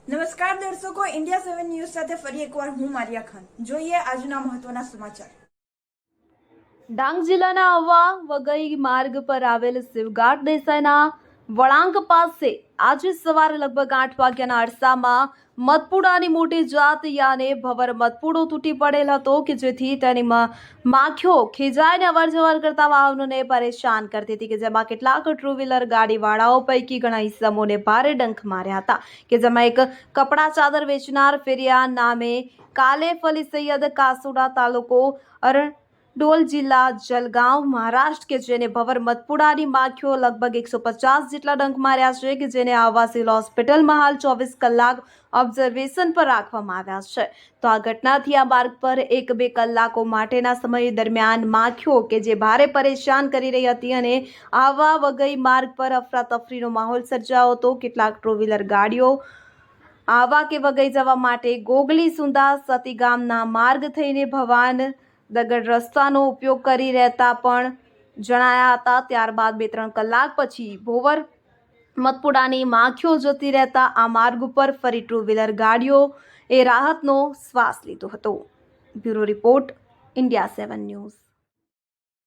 નમસ્કાર દર્શકો, India 7 news સાથે ફરી એકવાર હું મારિયા ખાન. જોઈએ આજના મહત્વના સમાચાર. ડાંગ જિલ્લાના આહવા વઘઈ માર્ગ પર આવેલ શિવઘાટ દેસાઈના વળાંક પાસે આજે સવારે લગભગ 8 વાગ્યાના અરસામાં મધપુડાની મોટી જાત યાને ભવર મધપુડો તૂટી પડેલ હતો કે જેથી તેની માખીઓ ખીજાઈને અવરજવર કરતા વાહનોને પરેશાન કરતી હતી કે જેમાં કેટલાક ટુ વ્હીલર ગાડીવાળાઓ પૈકી ઘણા ઇસમોને ભારે ડંખ માર્યા હતા કે જેમાં એક કપડા ચાદર વેચનાર ફેરિયા નામે કાલેફ અલી સૈયદ કાસુડા તાલુકો ડોલ જિલ્લા જલગાંવ મહારાષ્ટ્ર કે જેને ભવર મધપુડાની માખીઓ લગભગ 150 જેટલા ડંખ માર્યા છે કે જેને આહવા સિવિલ હોસ્પિટલમાં હાલ 24 કલાક ઓબ્ઝર્વેશન પર રાખવામાં આવ્યા છે. તો આ ઘટનાથી આ માર્ગ પર 1-2 કલાકો માટેના સમય દરમિયાન માખીઓ કે જે ભારે પરેશાન કરી રહી હતી અને આહવા વઘઈ માર્ગ પર અફરાતફરીનો માહોલ સર્જાયો હતો. કેટલાક ટુ વ્હીલર ગાડીઓ આહવા કે વઘઈ જવા માટે ગોગલી સુંદા સતીગામના માર્ગ થઈને ભવાન દગડ રસ્તાનો ઉપયોગ કરી રહેતા પણ જણાયા હતા. ત્યારબાદ 2-3 કલાક પછી ભોવર મધપુડાની માખીઓ જતી રહેતા આ માર્ગ ઉપર ફરી ટુ વ્હીલર ગાડીઓ એ રાહતનો શ્વાસ લીધો હતો. Bureau report, India 7 news.